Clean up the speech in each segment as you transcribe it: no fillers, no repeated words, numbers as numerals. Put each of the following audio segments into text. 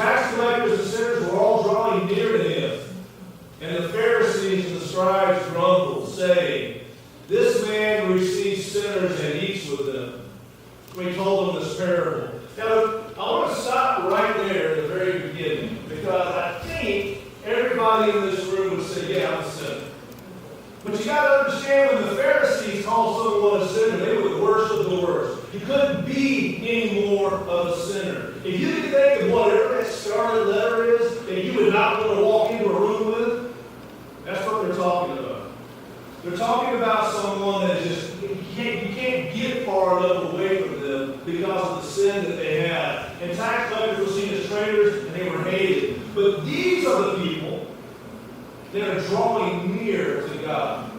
tax collectors and sinners were all drawing near to him. And the Pharisees and the scribes grumbled, saying, "This man receives sinners and eats with them." We told them this parable. Now, I want to stop right there at the very beginning, because I think everybody in this room would say, "Yeah, I'm a sinner." But you got to understand, when the Pharisees called someone a sinner, they were the worst of the worst. You couldn't be any more of a sinner. If you could think of whatever that scarlet letter is that you would not want to walk into a room with, that's what they're talking about. They're talking about someone that just, you can't get far enough away from them because of the sin that they had. And tax collectors were seen as traitors, and they were hated. But these are the people that are drawing near to God.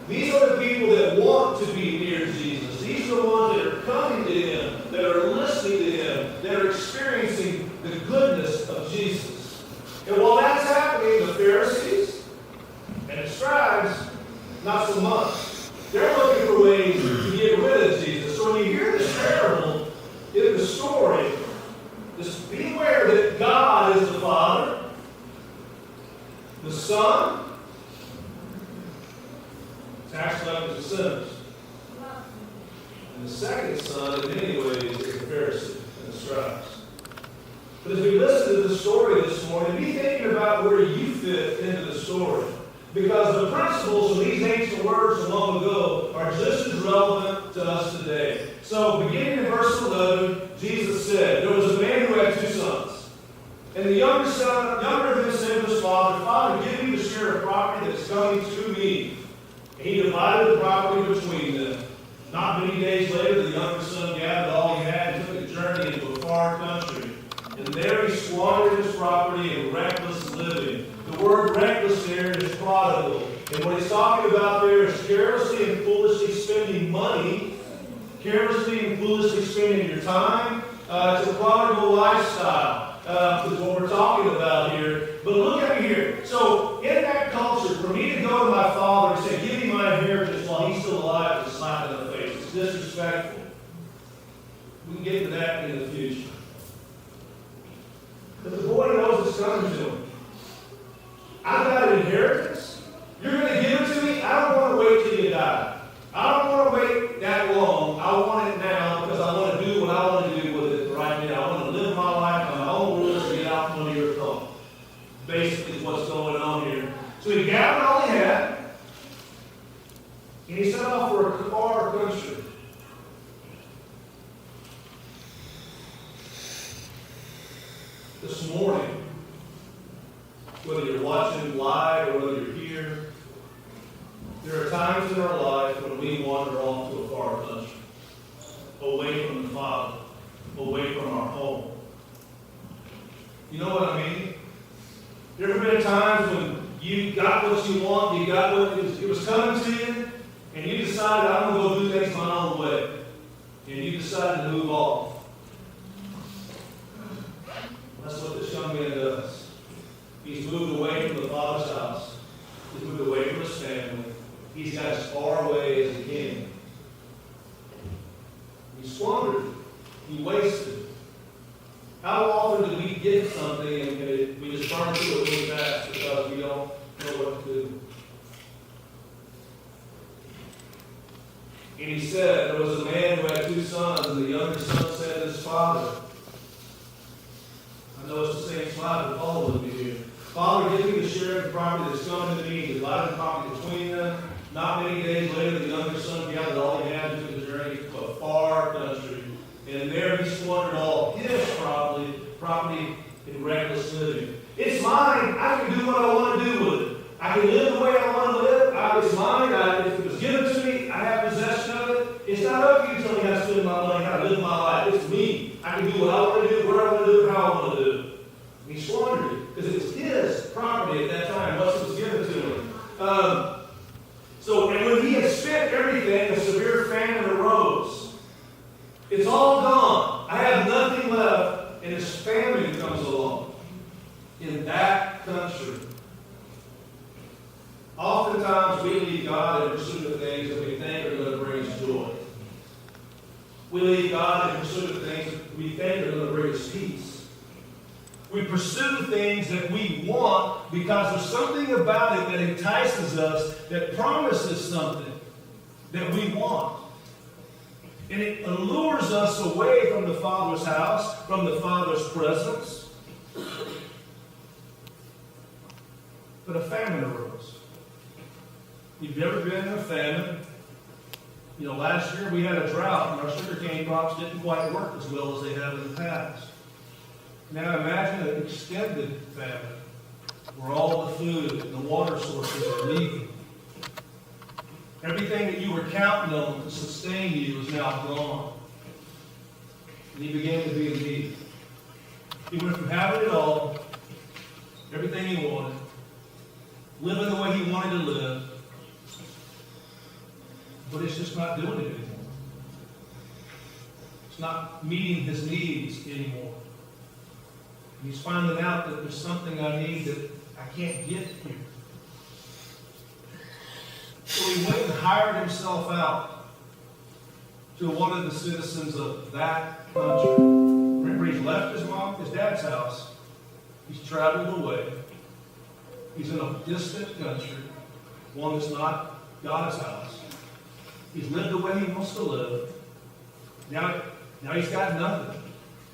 These are the people that want to be near Jesus. These are the ones that are coming to Him, that are listening to Him, that are experiencing the goodness of Jesus. And while that's happening, the Pharisees and the scribes, not so much. They're looking for ways to get rid of Jesus. So when you hear this parable in the story, just be aware that God is the Father, the Son, tax collectors and sinners. And the second son, in many ways, is the Pharisee and the scribes. But as we listen to the story this morning, be thinking about where you fit into the story. Because the principles of these ancient words from long ago are just as relevant to us today. So, beginning in verse 11, Jesus said, "There was a man who had 2 sons. And the younger of them said to his father, 'Father, give me the share of property that's coming to me.' And he divided the property between them. Not many days later, the younger son gathered all he had and took a journey into a far country. And there he squandered his property in reckless living." The word reckless there is prodigal. And what he's talking about there is carelessly and foolishly spending money, carelessly and foolishly spending your time. It's a prodigal lifestyle. Is what we're talking about here. But look at me here. So, in that culture, for me to go to my father and say, "Give me my inheritance while he's still alive," is a slap in the face. It's disrespectful. We can get to that in the future. But the boy knows it's coming to him. "I've got an inheritance. You're going to give it to me? I don't want to wait till you die. I don't want to wait that long. I want it now because I want to do what I want to do with it right now. I want to live my life on my own rules and get out from under your thumb." Basically is what's going on here. So he gathered all he had, and he set off for a far country. This morning, whether you're watching live or whether you're here, there are times in our life when we wander off to a far country, away from the Father, away from our home. You know what I mean? There have been times when you got what you want, you got what it was coming to you, and you decided, "I'm going to go do things my own way." And you decided to move off. That's what this young man does. He's moved away from the Father's house. He's moved away from his family. He's got as far away as he can. He squandered it. He wasted it. How often do we get something and we just burn through it really fast because we don't know what to do? And he said, there was a man who had 2 sons, and the younger son said to his father, I know it's the same slide that Paul with me here. "Father, give me the share of the property that's coming to me." He divided the property between them. Not many days later, the younger son gathered all he had and took a journey to a far country. And there he squandered all his property in reckless living. "It's mine. I can do what I want to do with it. I can live the way I want to live. It's mine. If it was given to me, I have possession of it. It's not up to you to tell me how to spend my money, how to live my life. It's me. I can do what I want to do, where I want to do it, how I want to do it." And he squandered it because it was his property at that time once it was given to him. And when he had spent everything, a severe famine arose. It's all gone. I have nothing left, and his famine comes along in that country. Oftentimes, we leave God in pursuit of things that we think are going to bring us joy. We leave God in pursuit of things that we think are going to bring us peace. We pursue things that we want because there's something about it that entices us, that promises something that we want. And it allures us away from the Father's house, from the Father's presence. But a famine arose. You've never been in a famine? You know, last year we had a drought and our sugarcane crops didn't quite work as well as they have in the past. Now imagine an extended famine where all the food and the water sources are leaving. Everything that you were counting on to sustain you is now gone. And he began to be in need. He went from having it all, everything he wanted, living the way he wanted to live, but it's just not doing it anymore. It's not meeting his needs anymore. And he's finding out that there's something I need that I can't get here. So he went and hired himself out to one of the citizens of that country. Remember, he's left his dad's house. He's traveled away. He's in a distant country, one that's not God's house. He's lived the way he wants to live. Now he's got nothing.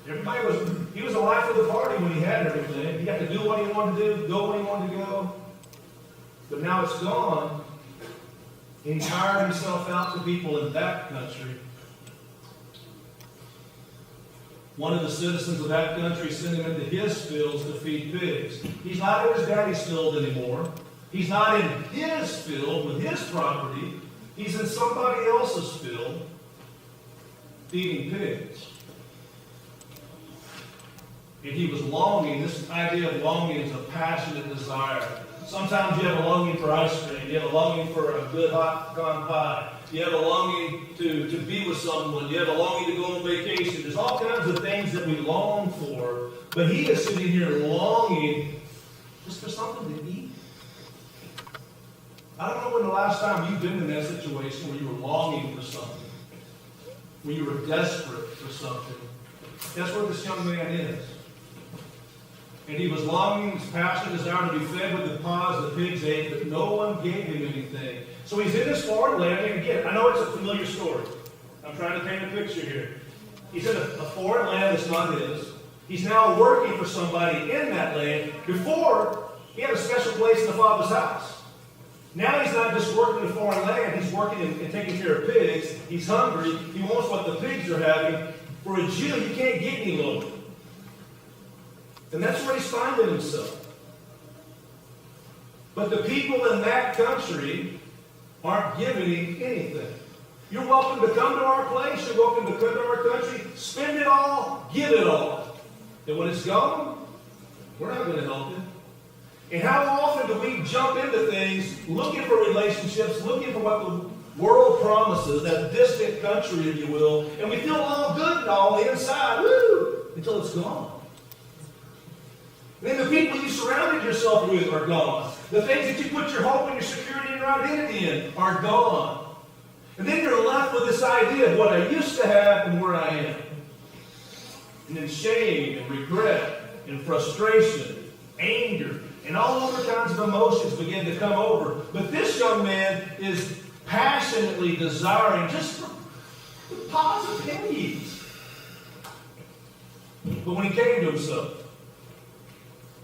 He was the life of the party when he had everything. He got to do what he wanted to do, go when he wanted to go. But now it's gone. And he hired himself out to people in that country. One of the citizens of that country sent him into his fields to feed pigs. He's not in his daddy's field anymore. He's not in his field with his property. He's in somebody else's field feeding pigs. And he was longing. This idea of longing is a passionate desire. Sometimes you have a longing for ice cream. You have a longing for a good hot pecan pie. You have a longing to be with someone. You have a longing to go on vacation. There's all kinds of things that we long for. But he is sitting here longing just for something to eat. I don't know when the last time you've been in that situation where you were longing for something. When you were desperate for something. That's where this young man is. And he was longing, his passionate desire to be fed with the pods the pigs ate, but no one gave him anything. So he's in this foreign land, and again, I know it's a familiar story. I'm trying to paint a picture here. He's in a foreign land that's not his. He's now working for somebody in that land. Before, he had a special place in the Father's house. Now he's not just working in a foreign land, he's working and taking care of pigs. He's hungry. He wants what the pigs are having. For a Jew, you can't get any lower. And that's where he's finding himself. But the people in that country aren't giving him anything. You're welcome to come to our place. You're welcome to come to our country. Spend it all. Give it all. And when it's gone, we're not going to help you. And how often do we jump into things looking for relationships, looking for what the world promises, that distant country, if you will, and we feel all good and all the inside, woo, until it's gone. Then the people you surrounded yourself with are gone. The things that you put your hope and your security and your identity in are gone. And then you're left with this idea of what I used to have and where I am. And then shame and regret and frustration, anger, and all other kinds of emotions begin to come over. But this young man is passionately desiring just for the pods of pennies. But when he came to himself,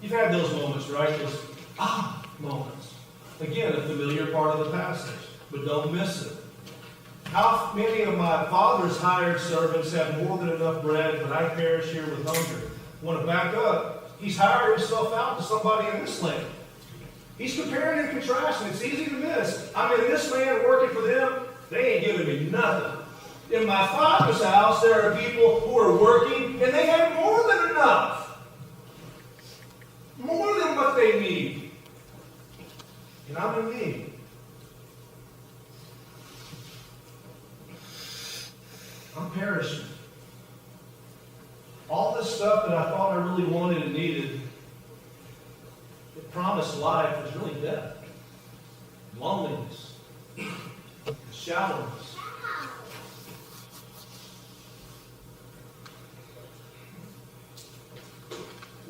you've had those moments, right? Those moments. Again, a familiar part of the passage, but don't miss it. How many of my father's hired servants have more than enough bread, but I perish here with hunger? I want to back up. He's hired himself out to somebody in this land. He's comparing and contrasting. It's easy to miss. I'm in this land working for them. They ain't giving me nothing. In my father's house, there are people who are working, and they have more than enough. More than what they need. And I'm in need. I'm perishing. All this stuff that I thought I really wanted and needed, it promised life, was really death. Loneliness. Shallowness.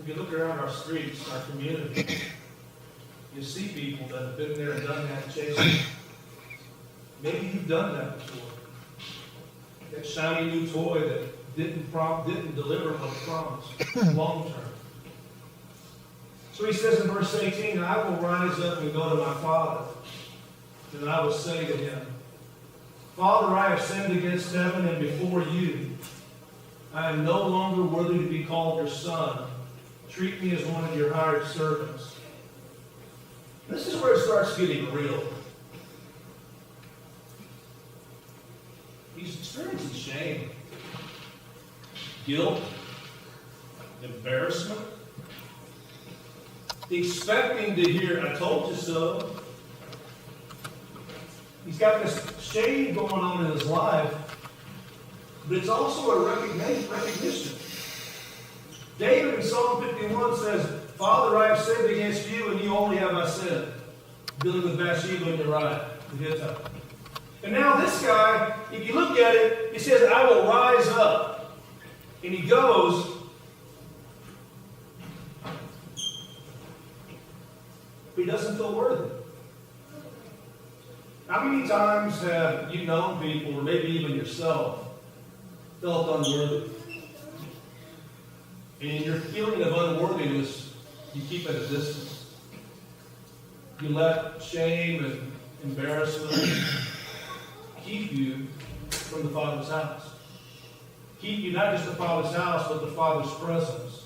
If you look around our streets, our community, you see people that have been there and done that chasing. Maybe you've done that before. That shiny new toy that didn't deliver what it promised long term. So he says in verse 18, I will rise up and go to my father, and I will say to him, Father, I have sinned against heaven and before you. I am no longer worthy to be called your son. Treat me as one of your hired servants. This is where it starts getting real. He's experiencing shame, guilt, embarrassment, expecting to hear, I told you so. He's got this shame going on in his life, but it's also a recognition. David in Psalm 51 says, Father, I have sinned against you, and you only have I sinned. Dealing with Bathsheba and Uriah, the Hittite. And now this guy, if you look at it, he says, I will rise up. And he goes, but he doesn't feel worthy. How many times have you known people, or maybe even yourself, felt unworthy? And your feeling of unworthiness, you keep at a distance. You let shame and embarrassment keep you from the Father's house. Keep you not just the Father's house, but the Father's presence.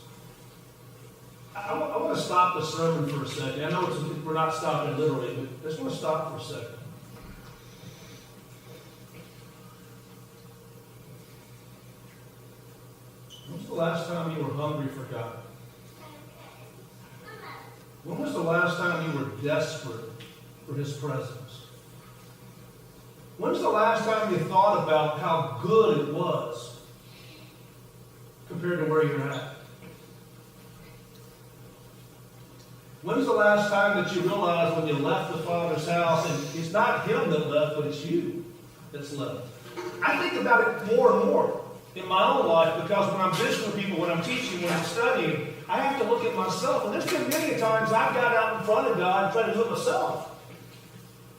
I want to stop the sermon for a second. I know we're not stopping literally, but I just want to stop for a second. When was the last time you were hungry for God? When was the last time you were desperate for His presence? When was the last time you thought about how good it was compared to where you're at? When's the last time that you realized when you left the Father's house, and it's not Him that left, but it's you that's left? I think about it more and more in my own life, because when I'm visiting with people, when I'm teaching, when I'm studying, I have to look at myself. And there's been many times I've got out in front of God and tried to do it myself.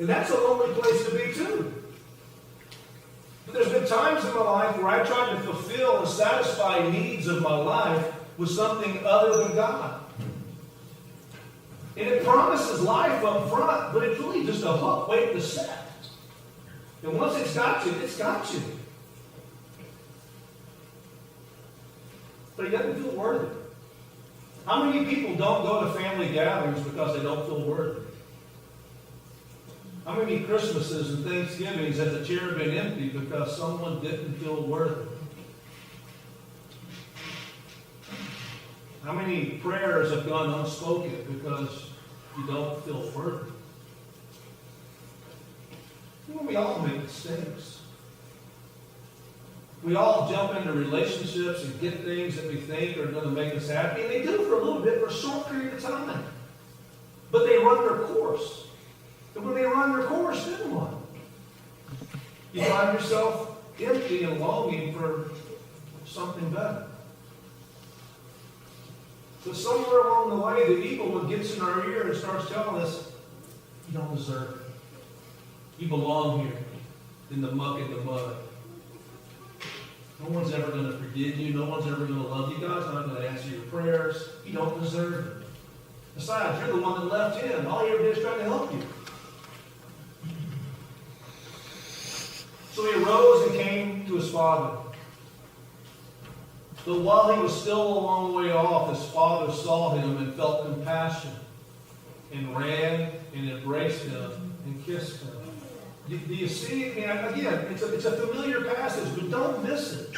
And that's a lonely place to be too. But there's been times in my life where I tried to fulfill and satisfy needs of my life with something other than God. And it promises life up front, but it's really just a hook waiting to set. And once it's got you, it's got you. But he doesn't feel worthy. How many people don't go to family gatherings because they don't feel worthy? How many Christmases and Thanksgivings has the chair been empty because someone didn't feel worthy? How many prayers have gone unspoken because you don't feel worthy? Well, we all make mistakes. We all jump into relationships and get things that we think are going to make us happy, and they do for a little bit, for a short period of time. But they run their course. And when they run their course, then what? You find yourself empty and longing for something better. But somewhere along the way, the evil one gets in our ear and starts telling us, you don't deserve it. You belong here in the muck and the mud. No one's ever going to forgive you. No one's ever going to love you. God's not going to answer your prayers. You don't deserve it. Besides, you're the one that left Him. All He ever did is try to help you. So he arose and came to his father. But while he was still a long way off, his father saw him and felt compassion, and ran and embraced him and kissed him. Do you see? Again, it's a familiar passage, but don't miss it.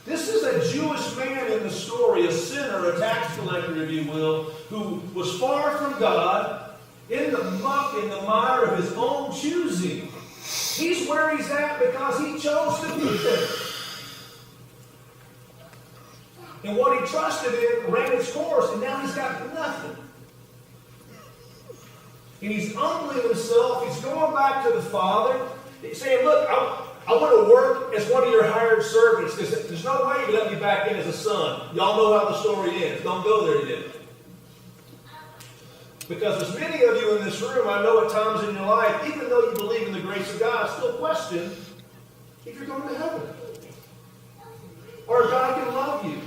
This is a Jewish man in the story, a sinner, a tax collector, if you will, who was far from God, in the muck, in the mire of his own choosing. He's where he's at because he chose to be there. And what he trusted in ran its course, and now he's got nothing. And he's humbling himself. He's going back to the Father. He's saying, look, I want to work as one of your hired servants because there's no way you let me back in as a son. Y'all know how the story ends. Don't go there yet. Because there's many of you in this room, I know at times in your life, even though you believe in the grace of God, still question if you're going to heaven. Or if God can love you.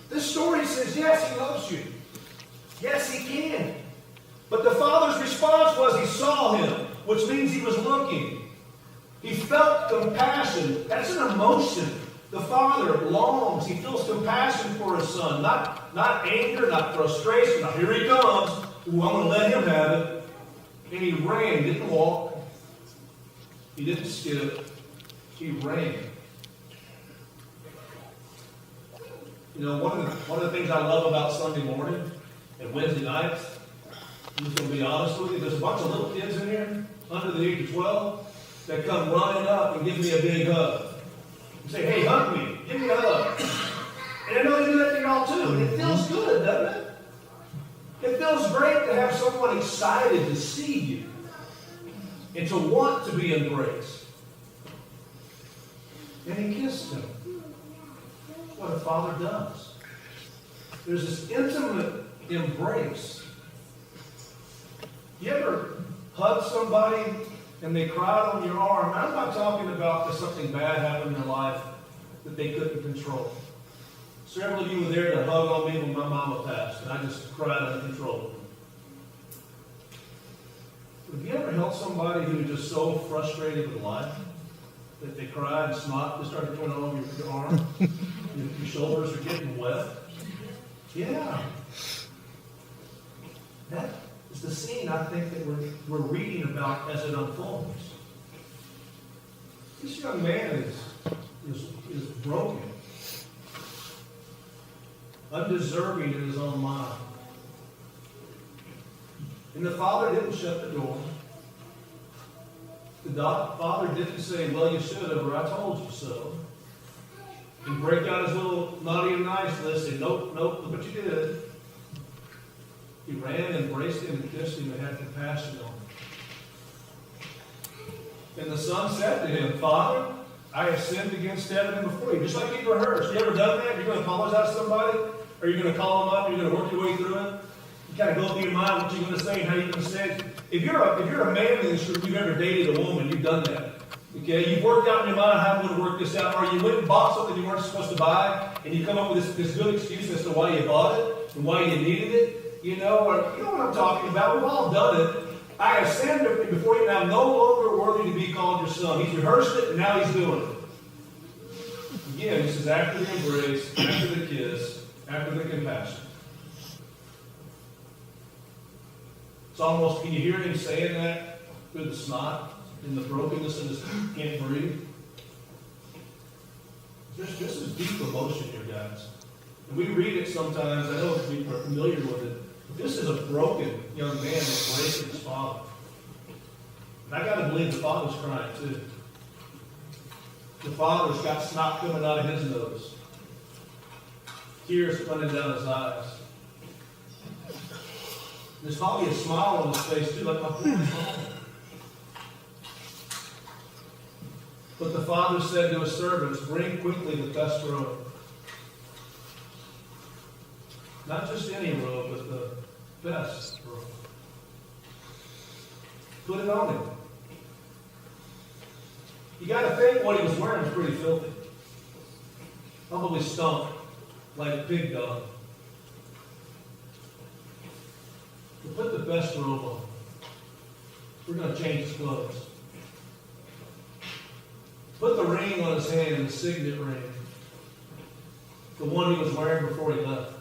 This story says, yes, he loves you. Yes, he can. But the Father's response was he saw him, which means he was looking. He felt compassion. That's an emotion. The Father longs. He feels compassion for his son. Not anger, not frustration. Now here he comes. Ooh, I'm going to let him have it. And he ran. He didn't walk. He didn't skip. He ran. You know, one of the things I love about Sunday morning and Wednesday nights, I'm just going to be honest with you, there's a bunch of little kids in here, under the age of 12, that come running up and give me a big hug. And say, hey, hug me. Give me a hug. And I know they do that to y'all too. And it feels good, doesn't it? It feels great to have someone excited to see you and to want to be embraced. And he kissed him. That's what a father does. There's this intimate embrace. You ever hug somebody and they cried on your arm? I'm not talking about if something bad happened in their life that they couldn't control. Several of you were there to hug on me when my mama passed, and I just cried uncontrollably. Have you ever held somebody who was just so frustrated with life that they cried and snot just started coming over your arm? Your shoulders are getting wet? Yeah. That is the scene I think that we're reading about as it unfolds. This young man is broken, undeserving in his own mind. And the father didn't shut the door. The father didn't say, well, you should have, or I told you so. And break out his little naughty and nice list and nope, look what you did. He ran, embraced him, and kissed him and had compassion on him. And the son said to him, Father, I have sinned against heaven and before you. Just like you've rehearsed. You ever done that? You're going to apologize to somebody? Or you're going to call them up? You're going to work your way through it? You kind of go through your mind what you're going to say and how you're going to say it. If you're a man in this group, you've ever dated a woman, you've done that. Okay? You've worked out in your mind how I'm going to work this out. Or you went and bought something you weren't supposed to buy, and you come up with this good excuse as to why you bought it and why you needed it. You know what I'm talking about. We've all done it. I have sinned before you, and I'm no longer worthy to be called your son. He's rehearsed it, and now he's doing it. Again, this is after the embrace, after the kiss, after the compassion. It's almost, can you hear him saying that through the snot and the brokenness and just can't breathe? This is deep emotion here, guys. And we read it sometimes. I know we're familiar with it. But this is a broken young man embracing his father. And I got to believe the father's crying too. The father's got snot coming out of his nose. Tears running down his eyes. There's probably a smile on his face too, like my poor son. But the father said to his servants, bring quickly the best robe. Not just any robe, but the best robe. Put it on him. You got to think what he was wearing was pretty filthy. Probably stunk like a pig dog. But put the best robe on. We're going to change his clothes. Put the ring on his hand, the signet ring. The one he was wearing before he left.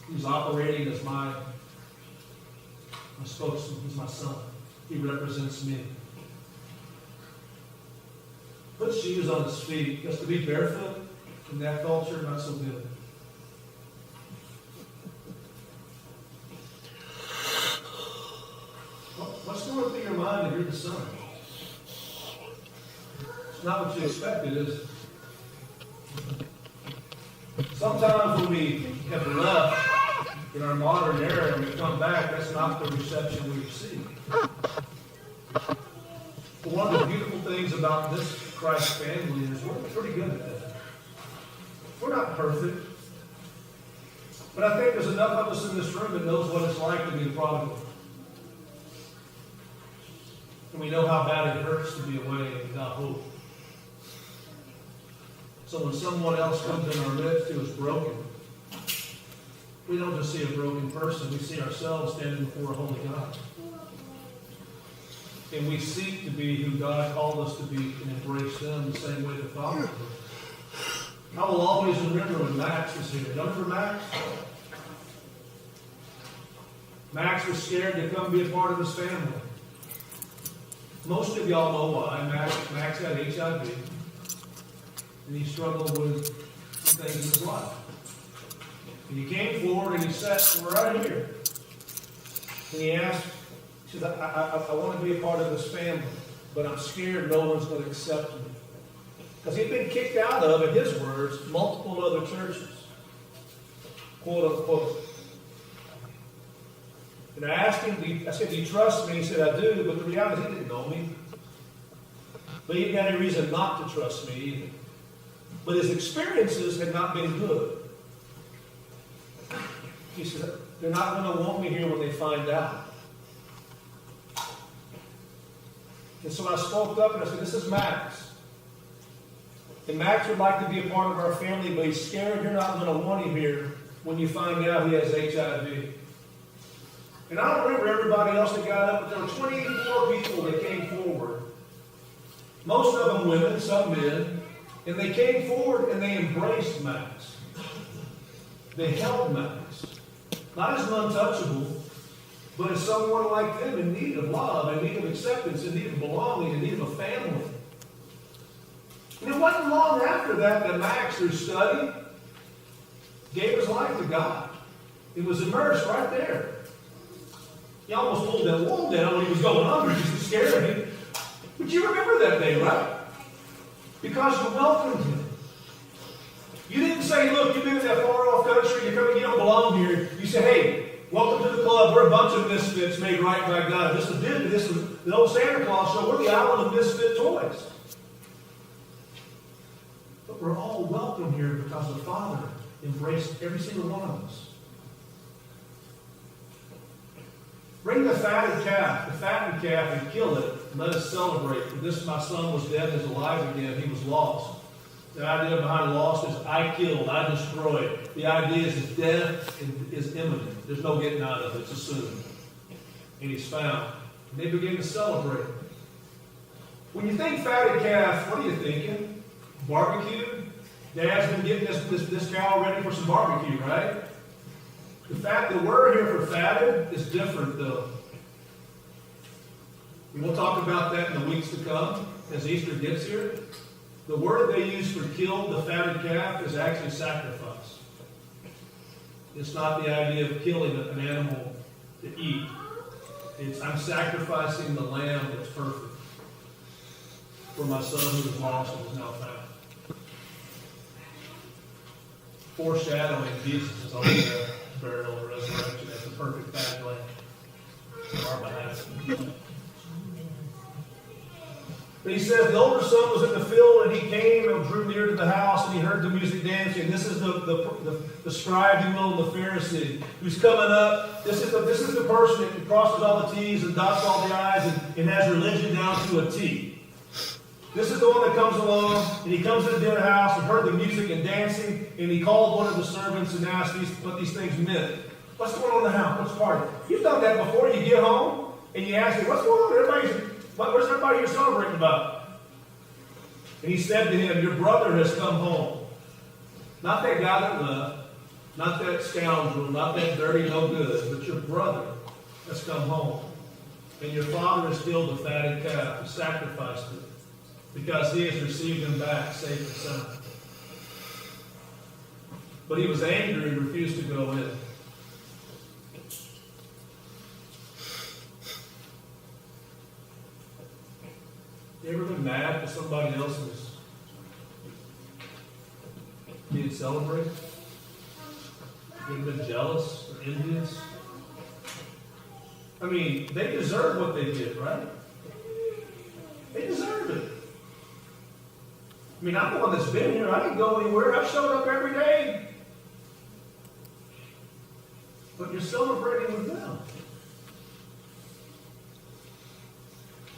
He's operating as my spokesman. He's my son. He represents me. Put shoes on his feet. Because to be barefoot in that culture, not so good. What's going through your mind if you're the son? It's not what you expected, is it? Sometimes when we have left in our modern era and we come back, that's not the reception we receive. But one of the beautiful things about this Christ family is we're pretty good at that. We're not perfect. But I think there's enough of us in this room that knows what it's like to be the prodigal. And we know how bad it hurts to be away without hope. So when someone else comes in our midst who is broken, we don't just see a broken person, we see ourselves standing before a holy God. And we seek to be who God called us to be and embrace them the same way the Father did. I will always remember when Max was here. Remember Max? Max was scared to come be a part of his family. Most of y'all know why. Max had HIV. And he struggled with things in his life. And he came forward and he sat right here. And he asked, he said, I want to be a part of this family, but I'm scared no one's going to accept me. Because he'd been kicked out of, in his words, multiple other churches. Quote unquote. And I asked him, I said, do you trust me? He said, I do, but the reality is he didn't know me. But he didn't have any reason not to trust me either. But his experiences had not been good. He said, they're not going to want me here when they find out. And so I spoke up and I said, this is Max. And Max would like to be a part of our family, but he's scared you're not going to want him here when you find out he has HIV. And I don't remember everybody else that got up, but there were 24 people that came forward. Most of them women, some men. And they came forward and they embraced Max. They held Max. Not as an untouchable, but as someone like them in need of love, in need of acceptance, in need of belonging, in need of a family. And it wasn't long after that Max, through study, gave his life to God. He was immersed right there. He almost pulled that wall down when he was going under. He was scared. But you remember that day, right? Because you welcomed him. You didn't say, look, you've been in that far-off country, you're coming, you don't belong here. You said, hey, welcome to the club. We're a bunch of misfits made right by God. This is the old Santa Claus show. We're the island of misfit toys. But we're all welcome here because the Father embraced every single one of us. Bring the fattened calf and kill it, and let us celebrate. For this my son was dead and is alive again. He was lost. The idea behind lost is I killed, I destroyed. The idea is death is imminent. There's no getting out of it. It's assumed. And he's found. And they begin to celebrate. When you think fatted calf, what are you thinking? Barbecue? Dad's been getting this cow ready for some barbecue, right? The word here for fatted is different, though. And we'll talk about that in the weeks to come as Easter gets here. The word they use for killed, the fatted calf, is actually sacrifice. It's not the idea of killing an animal to eat. It's I'm sacrificing the lamb that's perfect for my son who was lost and is now found. Foreshadowing Jesus' own death, burial, and resurrection as the perfect fatted lamb on our behalf. But he says the older son was in the field, and he came and drew near to the house, and he heard the music dancing. This is the scribe, you will, and the Pharisee who's coming up. This is the person that crosses all the T's and dots all the I's and has religion down to a T. This is the one that comes along, and he comes into the house and heard the music and dancing, and he called one of the servants and asked what these things meant. What's going on in the house? What's the party? You've done that before. You get home, and you ask him, what's going on? What's everybody here celebrating about? And he said to him, your brother has come home. Not that guy that left, not that scoundrel, not that dirty no good, but your brother has come home. And your father has killed the fatted calf and sacrificed it, because he has received him back safe and sound. But he was angry and refused to go in. You ever been mad because somebody else was being celebrated? You ever been jealous or envious? I mean, they deserve what they did, right? They deserve it. I mean, I'm the one that's been here. I didn't go anywhere. I've showed up every day. celebrating with them?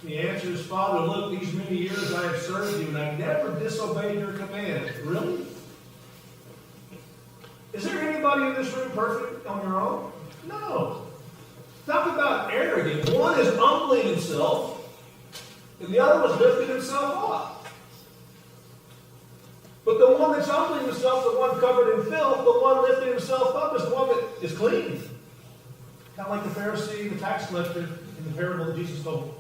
The answer is, Father, look, these many years I have served you, and I never disobeyed your command. Really? Is there anybody in this room perfect on your own? No. Talk about arrogant. One is humbling himself, and the other was lifting himself up. But the one that's humbling himself, the one covered in filth, the one lifting himself up is the one that is clean. Kind of like the Pharisee, the tax collector, in the parable that Jesus told.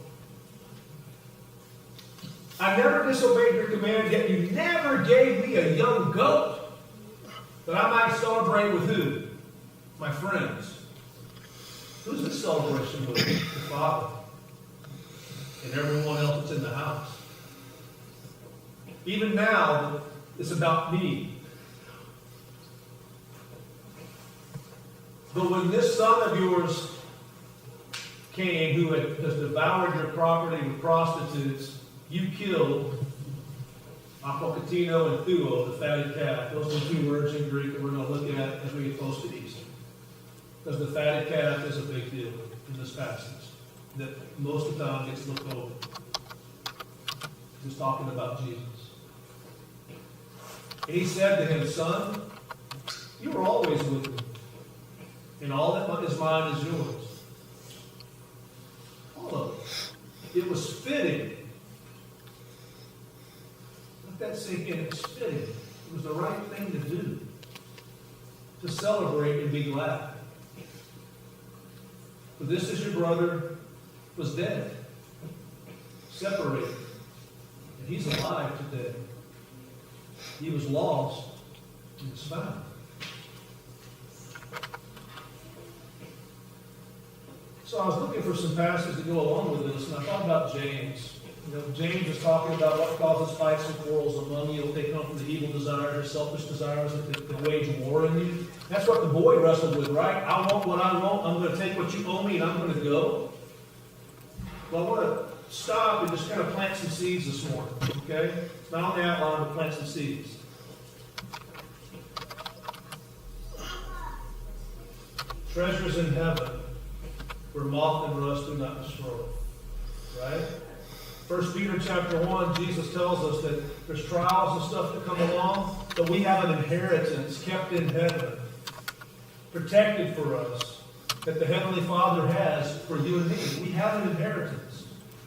I never disobeyed your command, yet you never gave me a young goat that I might celebrate with who? My friends. Who's the celebration with? The Father. And everyone else that's in the house. Even now, it's about me. But when this son of yours came, who has devoured your property with prostitutes, you killed apokatino and thuo, the fatted calf. Those are the two words in Greek that we're going to look at as we get close to Easter. Because the fatted calf is a big deal in this passage that most of the time gets looked over. He's talking about Jesus. And he said to him, Son, you are always with me, and all that is mine is yours. All of it. It was fitting. Let that sink in. It's fitting. It was the right thing to do. To celebrate and be glad. For this is your brother was dead, separated, and he's alive today. He was lost and is found. So I was looking for some passages to go along with this, and I thought about James. James is talking about what causes fights and quarrels among you. They come from the evil desires or selfish desires that wage war in you. That's what the boy wrestled with, right? I want what I want. I'm going to take what you owe me, and I'm going to go. Well, I want to stop and just kind of plant some seeds this morning, okay? It's not on the outline, but plant some seeds. Treasures in heaven, where moth and rust do not destroy. Right? 1 Peter chapter 1, Jesus tells us that there's trials and stuff that come along, but we have an inheritance kept in heaven, protected for us, that the Heavenly Father has for you and me. We have an inheritance.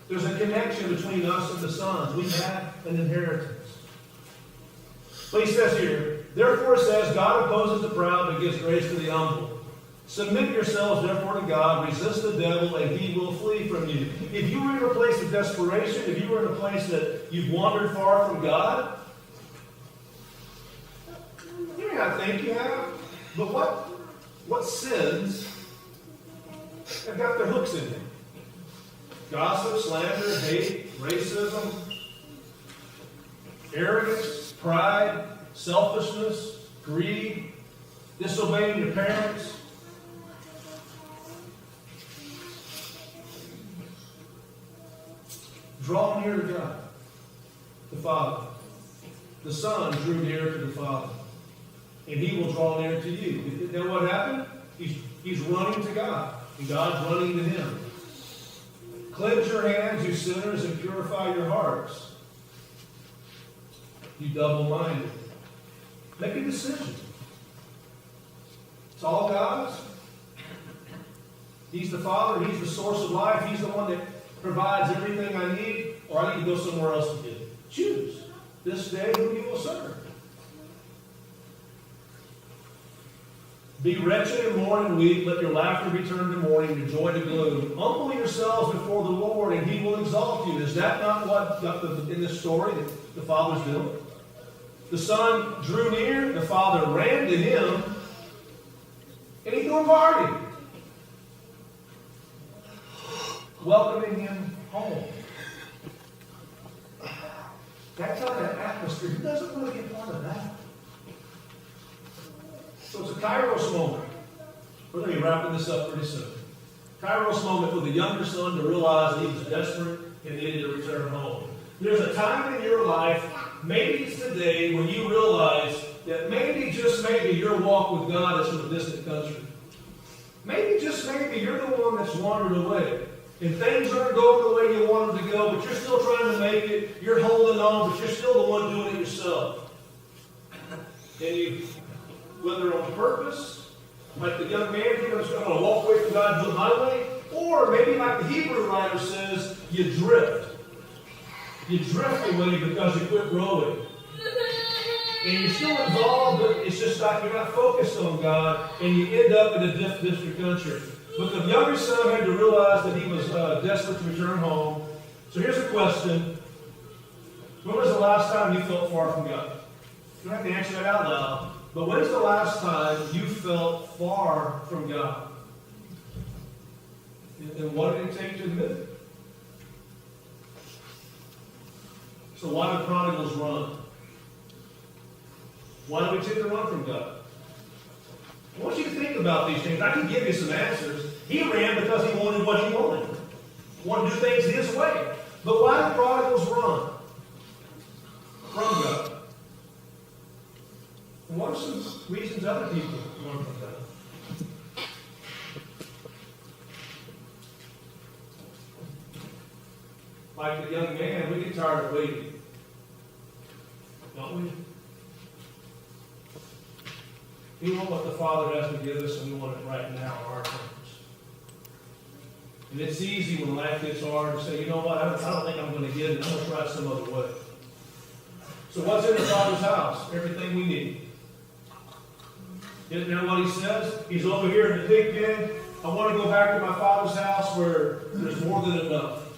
There's a connection between us and the sons. We have an inheritance. But he says here, therefore it says, God opposes the proud but gives grace to the humble. Submit yourselves therefore to God, resist the devil, and he will flee from you. If you were in a place of desperation, if you were in a place that you've wandered far from God, you may not think you have, but what sins have got their hooks in them? Gossip, slander, hate, racism, arrogance, pride, selfishness, greed, disobeying your parents. Draw near to God, the Father. The Son drew near to the Father, and he will draw near to you. Then what happened? He's running to God, and God's running to him. Cleanse your hands, you sinners, and purify your hearts, you double-minded. Make a decision. It's all God's. He's the Father. He's the source of life. He's the one that provides everything I need, or I need to go somewhere else to get it. Choose this day who you will serve. Be wretched and mourn and weep. Let your laughter be turned to mourning, your joy to gloom. Humble yourselves before the Lord, and he will exalt you. Is that not what in this story that the Father's doing? The Son drew near, the Father ran to him, and he threw a party, welcoming him home. That kind of atmosphere, who doesn't want to be a part of that? So it's a Kairos moment. We're going to be wrapping this up pretty soon. Kairos moment for the younger son to realize that he was desperate and needed to return home. There's a time in your life, maybe it's today, when you realize that maybe, just maybe, your walk with God is from a distant country. Maybe, just maybe, you're the one that's wandered away. And things aren't going the way you want them to go, but you're still trying to make it. You're holding on, but you're still the one doing it yourself. And you, whether on purpose, like the young man, I'm going to walk away from God and do it my way, or maybe like the Hebrew writer says, you drift. You drift away because you quit growing. And you're still involved, but it's just like you're not focused on God, and you end up in a different country. But the younger son had to realize that he was desperate to return home. So here's a question. When was the last time you felt far from God? You don't have to answer that out loud. But when's the last time you felt far from God? And what did it take to admit it? So why do prodigals run? Why do we tend to run from God? I want you to think about these things. I can give you some answers. He ran because he wanted what he wanted. He wanted to do things his way. But why do prodigals run from God? And what are some reasons other people run from God? Like the young man, we get tired of waiting. Don't we? We want what the Father has to give us, and we want it right now on our terms. And it's easy when life gets hard to say, you know what, I don't think I'm going to get it. I'm going to try it some other way. So what's in the Father's house? Everything we need. Isn't that what he says? He's over here in the pig pen. I want to go back to my Father's house where there's more than enough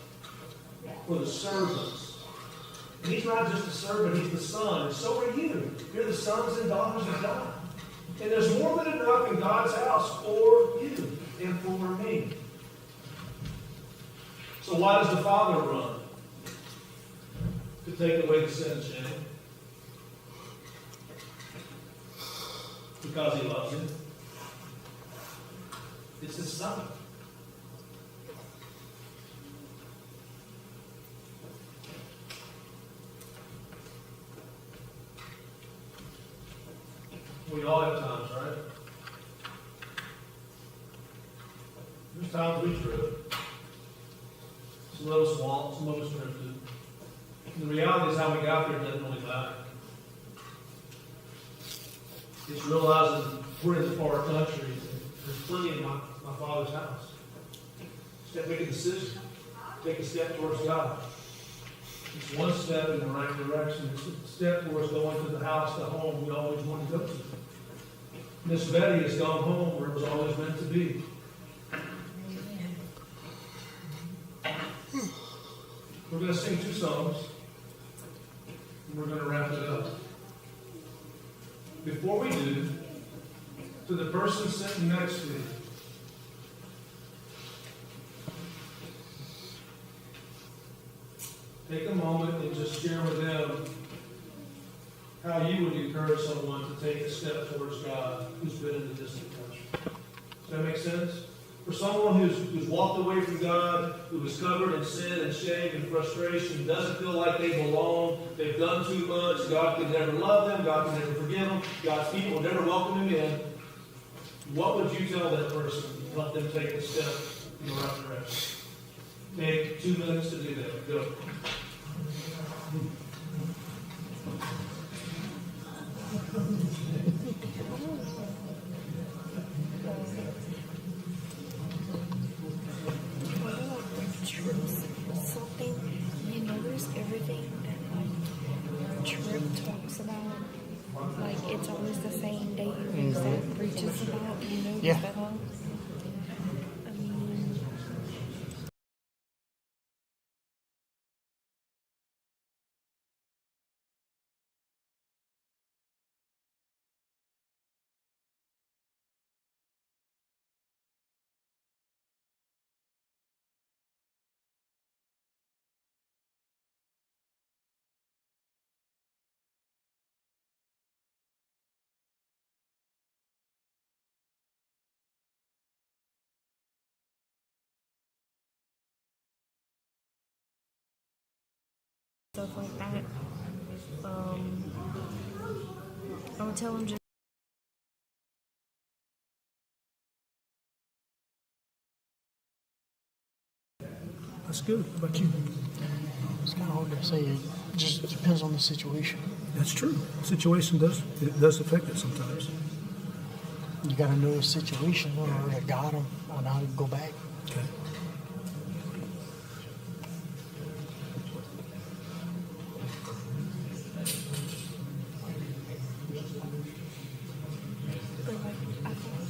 for the servants. And he's not just a servant, he's the Son. And so are you. You're the sons and daughters of God. And there's more than enough in God's house for you and for me. So why does the Father run? To take away the sin and shame. Because he loves him. It's his Son. We all have times, right? There's times we trip. Some of us walk, some of us drifted. The reality is how we got there doesn't really matter. It's realizing we're in the far country. There's plenty in my Father's house. Just have to make a decision. Take a step towards God. It's one step in the right direction. It's a step towards going to the house, the home we always wanted to go to. Miss Betty has gone home where it was always meant to be. We're going to sing 2 songs, and we're going to wrap it up. Before we do, to the person sitting next to you, take a moment and just share with them how you would encourage someone to take a step towards God who's been in the distant country. Does that make sense? For someone who's walked away from God, who is covered in sin and shame and frustration, doesn't feel like they belong, they've done too much, God can never love them, God can never forgive them, God's people will never welcome them in, what would you tell that person to help them take a step in the right direction? Take 2 minutes to do that. Go. Something, there's everything that Trip talks about. Like it's always the same day that preaches about. Yeah. That all. I mean, stuff like that. I would tell him just That's good. How about you? It's kind of hard to say. It just depends on the situation. That's true. Situation does affect it sometimes. You got to know the situation in order to guide them on how to go back. Okay. But like I thought,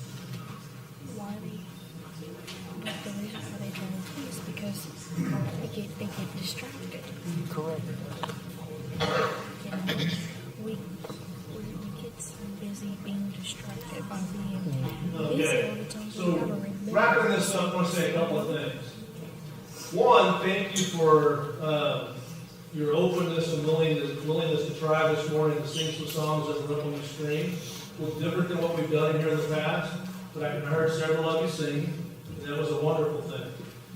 why like the reason why they drink is because they get distracted. Correct. You know, we get so busy being distracted by being busy all the time. So we So, gotta remember. wrapping this up, I want to say a couple of things. One, thank you for your openness and willingness to try this morning to sing some songs that were up on the screen. It was different than what we've done here in the past, but I heard several of you sing, and that was a wonderful thing.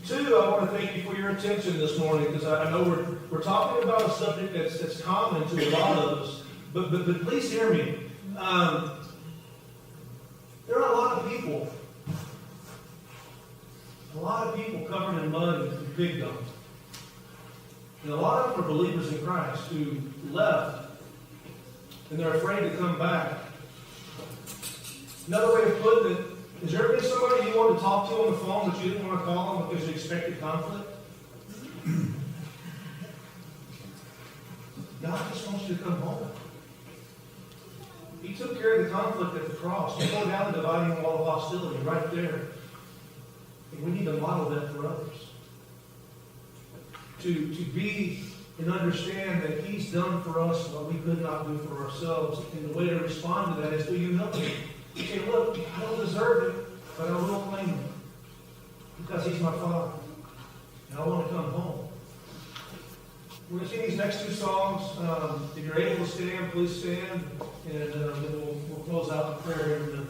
Two, I want to thank you for your attention this morning, because I know we're talking about a subject that's common to a lot of us, but please hear me. There are a lot of people covered in mud and pig dung. And a lot of them are believers in Christ who left, and they're afraid to come back. Another way of putting it, has there been somebody you wanted to talk to on the phone but you didn't want to call them because you expected conflict? God just wants you to come home. He took care of the conflict at the cross. He tore down the dividing wall of hostility right there. And we need to model that for others. To be and understand that He's done for us what we could not do for ourselves. And the way to respond to that is through humility. You say, look, I don't deserve it, but I will claim it. Because He's my Father. And I want to come home. We're going to sing these next two songs. If you're able to stand, please stand. And then we'll close out the prayer in a minute.